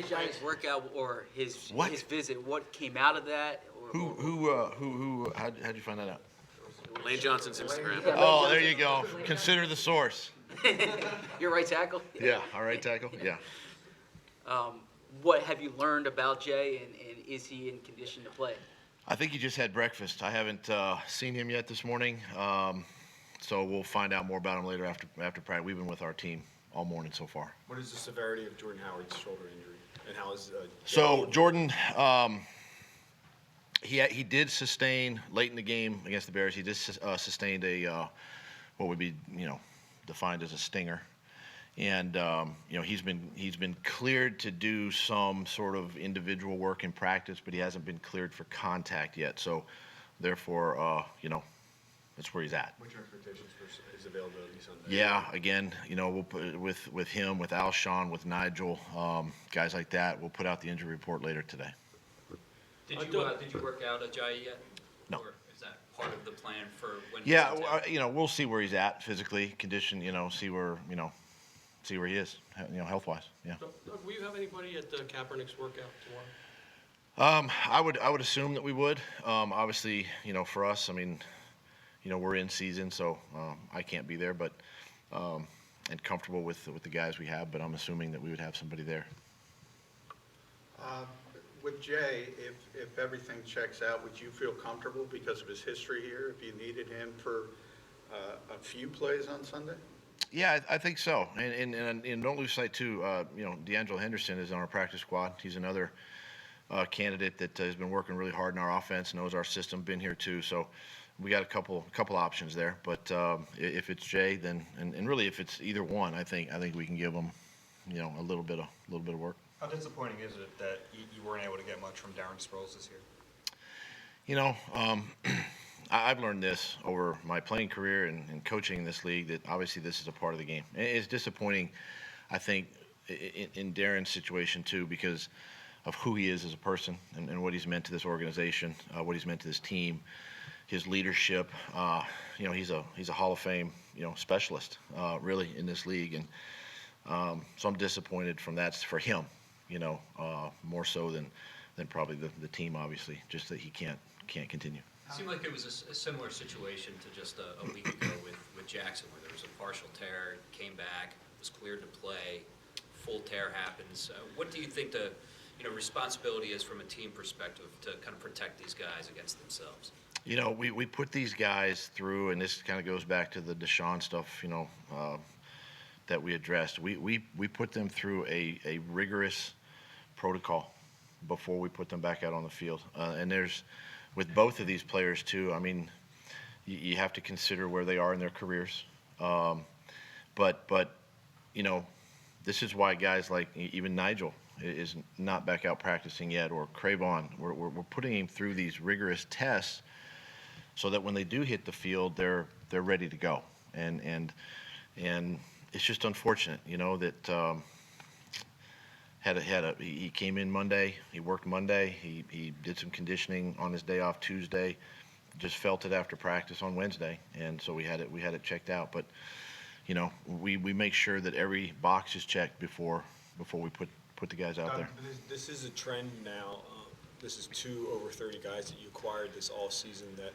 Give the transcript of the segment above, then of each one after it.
Ajayi's workout or his What? his visit? What came out of that? How'd you find that out? Lane Johnson's Instagram. Yeah, Oh, there you go. Consider the source. Your right tackle. Yeah, all right, tackle. Yeah. What have you learned about Jay, and is he in condition to play? I think he just had breakfast. I haven't seen him yet this morning, so we'll find out more about him later after practice. We've been with our team all morning so far. What is the severity of Jordan Howard's shoulder injury, and how is So Jordan, he did sustain late in the game against the Bears. He did sustained a what would be defined as a stinger, and he's been cleared to do some sort of individual work in practice, but he hasn't been cleared for contact yet. So therefore, that's where he's at. What's your expectations for his availability Sunday? Yeah, again, we'll put with him, with Alshon, with Nigel, guys like that. We'll put out the injury report later today. Did you work out Ajayi yet? No. Or is that part of the plan for when? Yeah, he's in town? we'll see where he's at physically, condition. See where he is, health-wise. Yeah. Doug, will you have anybody at Kaepernick's workout tomorrow? I would assume that we would. Obviously, for us, we're in season, so I can't be there, but and comfortable with the guys we have. But I'm assuming that we would have somebody there. With Jay, if everything checks out, would you feel comfortable because of his history here if you needed him for a few plays on Sunday? Yeah, I think so. And don't lose sight too. D'Angelo Henderson is on our practice squad. He's another candidate that has been working really hard in our offense, knows our system, been here too. So we got a couple options there. But if it's Jay, then and really if it's either one, I think we can give him a little bit of work. How disappointing is it that you weren't able to get much from Darren Sproles this You year? know, I've learned this over my playing career and coaching in this league, that obviously this is a part of the game. It's disappointing, I think, in Darren's situation too, because of who he is as a person and what he's meant to this organization, what he's meant to this team, his leadership. He's a Hall of Fame specialist really in this league, and so I'm disappointed from that for him. More so than probably the team, obviously, just that he can't continue. It seemed like it was a similar situation to just a week ago with Jackson, where there was a partial tear, came back, was cleared to play, full tear happens. What do you think the responsibility is from a team perspective to kind of protect these guys against themselves? We put these guys through, and this kind of goes back to the Deshaun stuff, that we addressed. We put them through a rigorous protocol before we put them back out on the field. And there's, with both of these players too, you have to consider where they are in their careers. But this is why guys like even Nigel is not back out practicing yet, or Cravon. We're putting him through these rigorous tests so that when they do hit the field, they're ready to go. And it's just unfortunate, that he came in Monday, he worked Monday, he did some conditioning on his day off Tuesday, just felt it after practice on Wednesday, and so we had it checked out. But we make sure that every box is checked before we put the guys out there. This is a trend now. This is 2 over 30 guys that you acquired this all season that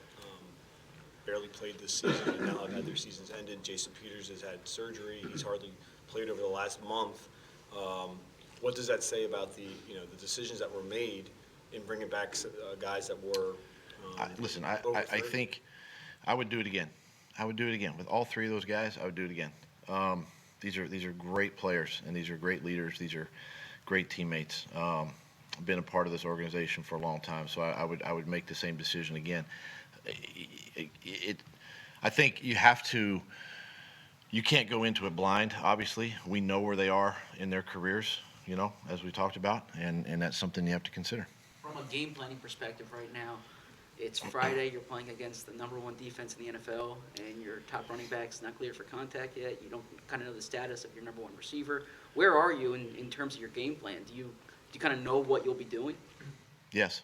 barely played this season and now have had their seasons ended. Jason Peters has had surgery. He's hardly played over the last month. What does that say about the decisions that were made in bringing back guys that were? Listen, I think I would do it again. With all 3 of those guys. I would do it again. These are great players, and these are great leaders. These are great teammates. I've been a part of this organization for a long time, so I would make the same decision again. I think you can't go into it blind. Obviously, we know where they are in their careers, as we talked about, and that's something you have to consider. From a game planning perspective right now, it's Friday, you're playing against the #1 defense in the NFL, and your top running back's not cleared for contact yet. You don't kind of know the status of your #1 receiver. Where are you in terms of your game plan? Do you kind of know what you'll be doing? Yes.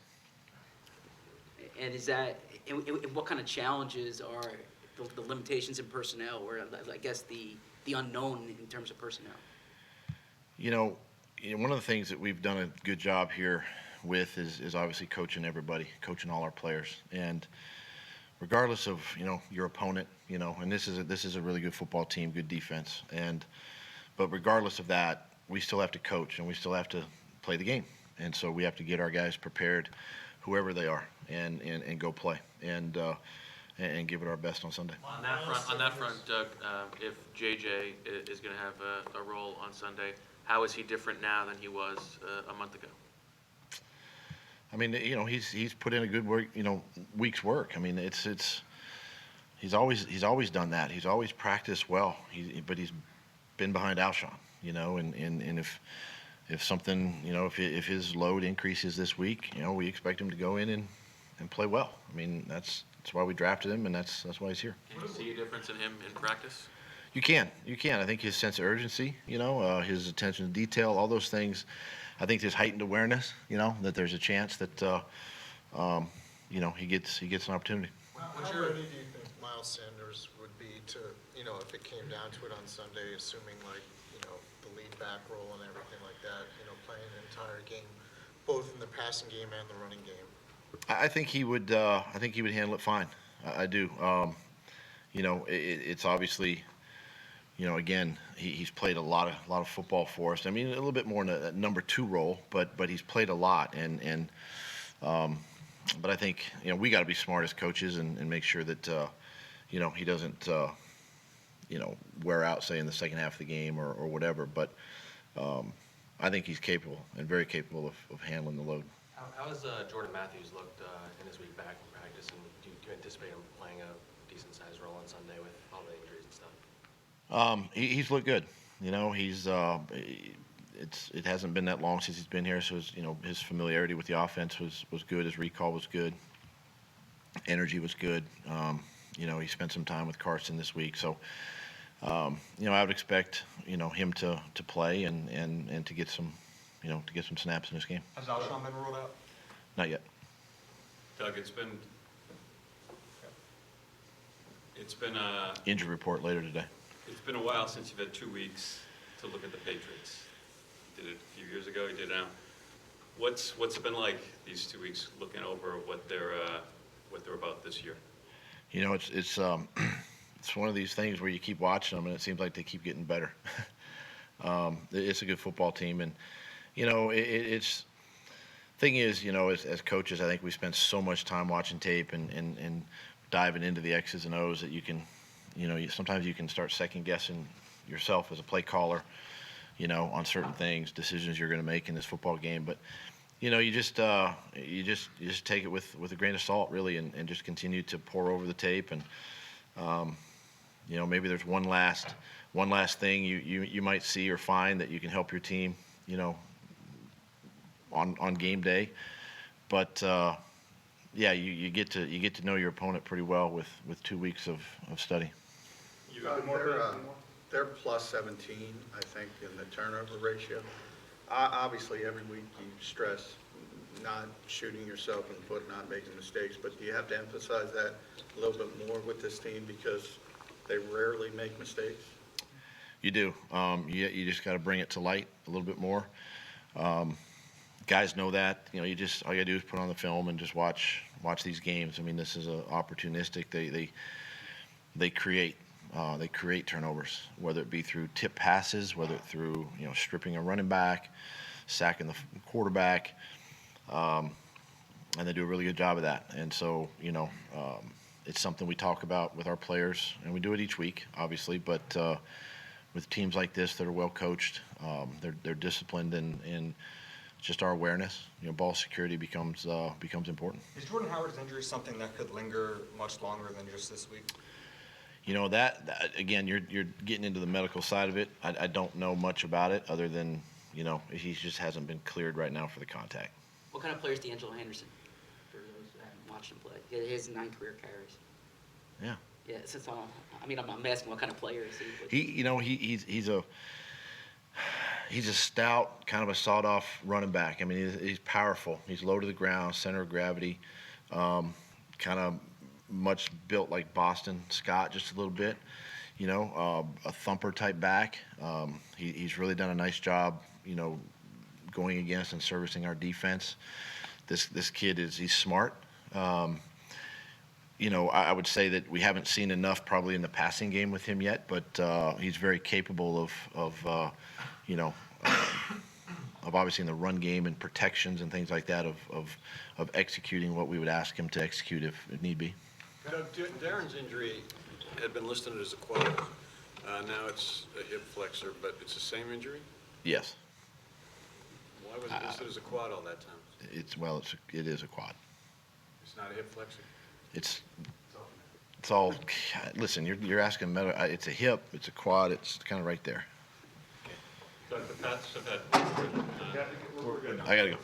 And is that, and what kind of challenges are the limitations in personnel, or I guess the unknown in terms of personnel? one of the things that we've done a good job here with is obviously coaching everybody, coaching all our players, and regardless of your opponent, and this is a really good football team, good defense, but regardless of that, we still have to coach and we still have to play the game, and so we have to get our guys prepared, whoever they are, and go play and give it our best on Sunday. On that front, Doug, if JJ is going to have a role on Sunday, how is he different now than he was a month ago? I mean, he's put in a good week's work. I mean, he's always done that. He's always practiced well. But he's been behind Alshon, and if something, if his load increases this week, we expect him to go in and play well. I mean, that's why we drafted him, and that's why he's here. Can you see a difference in him in practice? You can. I think his sense of urgency, his attention to detail, all those things. I think there's heightened awareness, that there's a chance that, he gets an opportunity. How ready do you think Miles Sanders would be to, if it came down to it on Sunday, assuming the lead back role and everything like that, playing an entire game, both in the passing game and the running game? I think he would. I think he would handle it fine. I do. It's obviously, again, he's played a lot of football for us. I mean, a little bit more in a number 2 role, but he's played a lot. But I think we got to be smart as coaches and make sure that he doesn't wear out, say, in the second half of the game or whatever. But I think he's capable and very capable of handling the load. How has Jordan Matthews looked in his week back in practice, and do you anticipate him playing a decent-sized role on Sunday with all the injuries and stuff? He's looked good. It hasn't been that long since he's been here, so his familiarity with the offense was good. His recall was good. Energy was good. He spent some time with Carson this week, so I would expect him to play and to get some snaps in this game. Has Alshon been ruled out? Not yet. Doug, it's been Injury report later today. it's been a while since you've had 2 weeks to look at the Patriots. You did it a few years ago. You did it now. What's it been like these 2 weeks, looking over what they're about this year? It's one of these things where you keep watching them and it seems like they keep getting better. It's a good football team, and it's thing is, as coaches, I think we spend so much time watching tape and diving into the X's and O's that you can, sometimes you can start second guessing yourself as a play caller, on certain things, decisions you're going to make in this football game. But you just take it with a grain of salt, really, and just continue to pour over the tape, and maybe there's one last thing you might see or find that you can help your team, on game day. But you get to know your opponent pretty well with 2 weeks of study. They're plus 17, I think, in the turnover ratio. Obviously, every week you stress not shooting yourself in the foot, not making mistakes, but do you have to emphasize that a little bit more with this team because they rarely make mistakes? You do. You just got to bring it to light a little bit more. Guys know that. All you got to do is put on the film and just watch these games. I mean, this is opportunistic. They create turnovers, whether it be through tip passes, whether it through stripping a running back, sacking the quarterback, and they do a really good job of that. And so it's something we talk about with our players, and we do it each week, obviously. But with teams like this that are well coached, they're disciplined, and just our awareness, ball security becomes important. Is Jordan Howard's injury something that could linger much longer than just this week? That again, you're getting into the medical side of it. I don't know much about it other than he just hasn't been cleared right now for the contact. What kind of player is D'Angelo Henderson? For those who haven't watched him play, he has 9 career carries. Yeah. Yeah. Since I'm asking what kind of player is he? He's a stout, kind of a sawed-off running back. I mean, he's powerful. He's low to the ground, center of gravity, kind of much built like Boston Scott, just a little bit. A thumper type back. He's really done a nice job, going against and servicing our defense. This kid he's smart. You know, I would say that we haven't seen enough probably in the passing game with him yet, but he's very capable of you know, of obviously in the run game and protections and things like that of executing what we would ask him to execute if need be. Doug, Darren's injury had been listed as a quad. Now it's a hip flexor, but it's the same injury? Yes, Why was it listed as a quad all that time? it is a quad. It's not a hip flexor? It's all. Listen, you're asking better. It's a hip. It's a quad. It's kind of right there. Doug, the Pats have had, I gotta go.